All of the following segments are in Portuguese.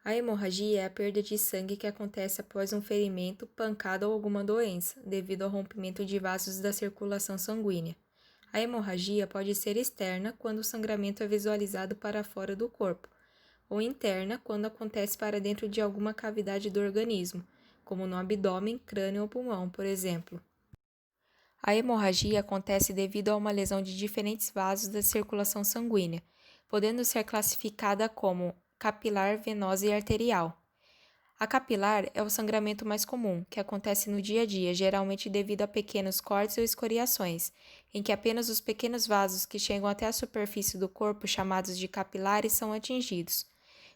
A hemorragia é a perda de sangue que acontece após um ferimento, pancada ou alguma doença, devido ao rompimento de vasos da circulação sanguínea. A hemorragia pode ser externa, quando o sangramento é visualizado para fora do corpo, ou interna, quando acontece para dentro de alguma cavidade do organismo, como no abdômen, crânio ou pulmão, por exemplo. A hemorragia acontece devido a uma lesão de diferentes vasos da circulação sanguínea, podendo ser classificada como capilar, venosa e arterial. A capilar é o sangramento mais comum, que acontece no dia a dia, geralmente devido a pequenos cortes ou escoriações, em que apenas os pequenos vasos que chegam até a superfície do corpo, chamados de capilares, são atingidos.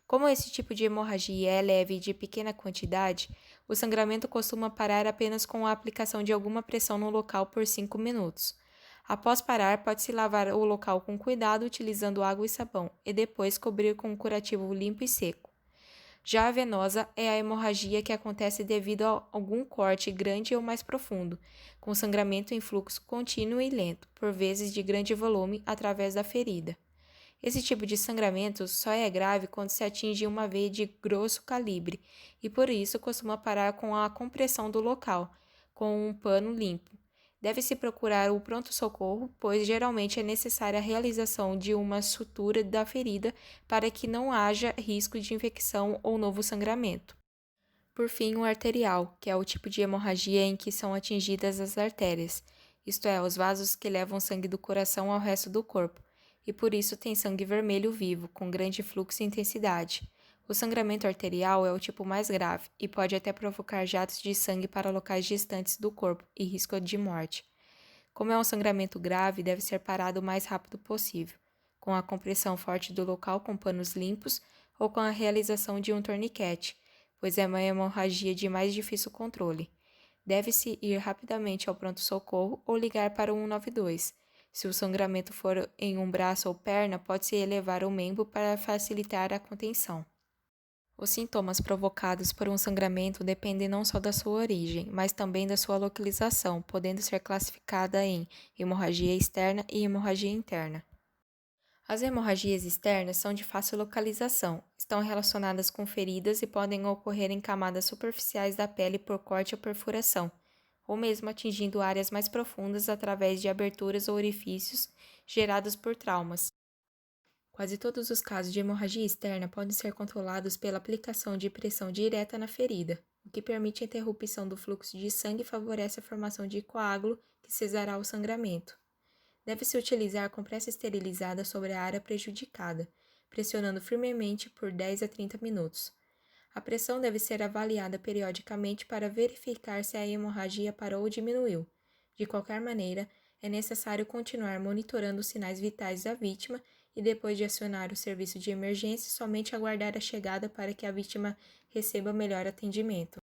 Como esse tipo de hemorragia é leve e de pequena quantidade, o sangramento costuma parar apenas com a aplicação de alguma pressão no local por 5 minutos. Após parar, pode-se lavar o local com cuidado utilizando água e sabão, e depois cobrir com um curativo limpo e seco. Já a venosa é a hemorragia que acontece devido a algum corte grande ou mais profundo, com sangramento em fluxo contínuo e lento, por vezes de grande volume, através da ferida. Esse tipo de sangramento só é grave quando se atinge uma veia de grosso calibre e por isso costuma parar com a compressão do local, com um pano limpo. Deve-se procurar o pronto-socorro, pois geralmente é necessária a realização de uma sutura da ferida para que não haja risco de infecção ou novo sangramento. Por fim, o arterial, que é o tipo de hemorragia em que são atingidas as artérias, isto é, os vasos que levam sangue do coração ao resto do corpo, e por isso tem sangue vermelho vivo, com grande fluxo e intensidade. O sangramento arterial é o tipo mais grave e pode até provocar jatos de sangue para locais distantes do corpo e risco de morte. Como é um sangramento grave, deve ser parado o mais rápido possível, com a compressão forte do local com panos limpos ou com a realização de um torniquete, pois é uma hemorragia de mais difícil controle. Deve-se ir rapidamente ao pronto-socorro ou ligar para o 192. Se o sangramento for em um braço ou perna, pode-se elevar o membro para facilitar a contenção. Os sintomas provocados por um sangramento dependem não só da sua origem, mas também da sua localização, podendo ser classificada em hemorragia externa e hemorragia interna. As hemorragias externas são de fácil localização, estão relacionadas com feridas e podem ocorrer em camadas superficiais da pele por corte ou perfuração, ou mesmo atingindo áreas mais profundas através de aberturas ou orifícios gerados por traumas. Quase todos os casos de hemorragia externa podem ser controlados pela aplicação de pressão direta na ferida, o que permite a interrupção do fluxo de sangue e favorece a formação de coágulo que cesará o sangramento. Deve-se utilizar compressa esterilizada sobre a área prejudicada, pressionando firmemente por 10 a 30 minutos. A pressão deve ser avaliada periodicamente para verificar se a hemorragia parou ou diminuiu. De qualquer maneira, é necessário continuar monitorando os sinais vitais da vítima e, depois de acionar o serviço de emergência, somente aguardar a chegada para que a vítima receba melhor atendimento.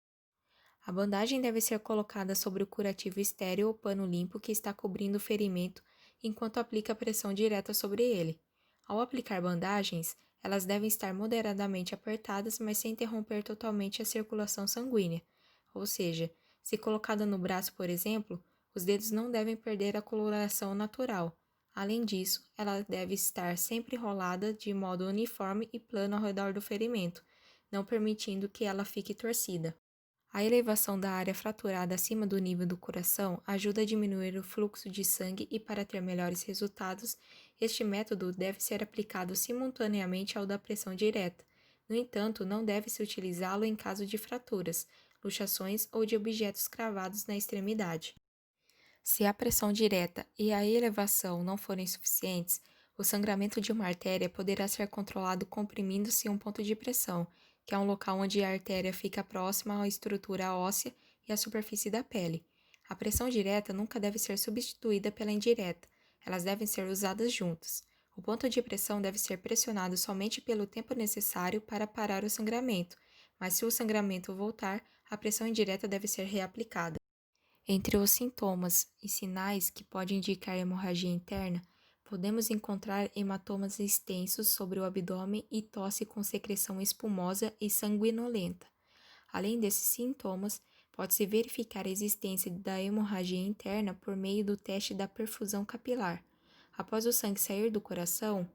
A bandagem deve ser colocada sobre o curativo estéril ou pano limpo que está cobrindo o ferimento enquanto aplica pressão direta sobre ele. Ao aplicar bandagens, elas devem estar moderadamente apertadas, mas sem interromper totalmente a circulação sanguínea. Ou seja, se colocada no braço, por exemplo, os dedos não devem perder a coloração natural. Além disso, ela deve estar sempre enrolada de modo uniforme e plano ao redor do ferimento, não permitindo que ela fique torcida. A elevação da área fraturada acima do nível do coração ajuda a diminuir o fluxo de sangue e, para ter melhores resultados, este método deve ser aplicado simultaneamente ao da pressão direta. No entanto, não deve-se utilizá-lo em caso de fraturas, luxações ou de objetos cravados na extremidade. Se a pressão direta e a elevação não forem suficientes, o sangramento de uma artéria poderá ser controlado comprimindo-se um ponto de pressão, que é um local onde a artéria fica próxima à estrutura óssea e à superfície da pele. A pressão direta nunca deve ser substituída pela indireta, elas devem ser usadas juntas. O ponto de pressão deve ser pressionado somente pelo tempo necessário para parar o sangramento, mas se o sangramento voltar, a pressão indireta deve ser reaplicada. Entre os sintomas e sinais que podem indicar hemorragia interna, podemos encontrar hematomas extensos sobre o abdômen e tosse com secreção espumosa e sanguinolenta. Além desses sintomas, pode-se verificar a existência da hemorragia interna por meio do teste da perfusão capilar. Após o sangue sair do coração,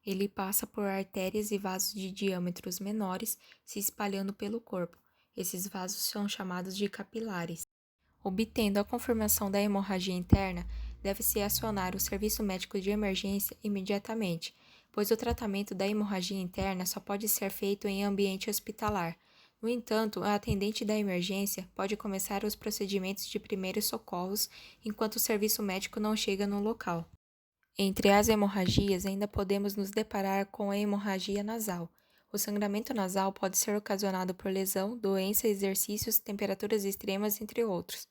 Ele passa por artérias e vasos de diâmetros menores se espalhando pelo corpo. Esses vasos são chamados de capilares. Obtendo a confirmação da hemorragia interna, deve-se acionar o serviço médico de emergência imediatamente, pois o tratamento da hemorragia interna só pode ser feito em ambiente hospitalar. No entanto, a atendente da emergência pode começar os procedimentos de primeiros socorros enquanto o serviço médico não chega no local. Entre as hemorragias, ainda podemos nos deparar com a hemorragia nasal. O sangramento nasal pode ser ocasionado por lesão, doença, exercícios, temperaturas extremas, entre outros.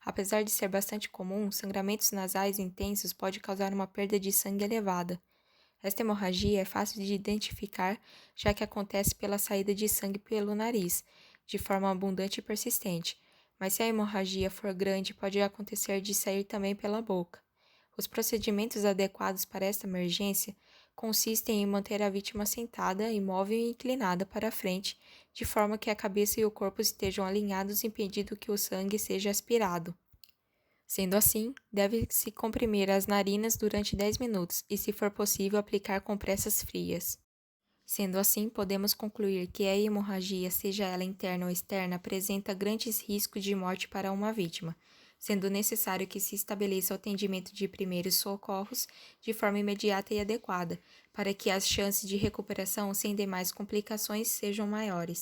Apesar de ser bastante comum, sangramentos nasais intensos podem causar uma perda de sangue elevada. Esta hemorragia é fácil de identificar, já que acontece pela saída de sangue pelo nariz, de forma abundante e persistente. Mas se a hemorragia for grande, pode acontecer de sair também pela boca. Os procedimentos adequados para esta emergência consistem em manter a vítima sentada, imóvel e inclinada para a frente, de forma que a cabeça e o corpo estejam alinhados, impedindo que o sangue seja aspirado. Sendo assim, deve-se comprimir as narinas durante 10 minutos e, se for possível, aplicar compressas frias. Sendo assim, podemos concluir que a hemorragia, seja ela interna ou externa, apresenta grandes riscos de morte para uma vítima, sendo necessário que se estabeleça o atendimento de primeiros socorros de forma imediata e adequada, para que as chances de recuperação sem demais complicações sejam maiores.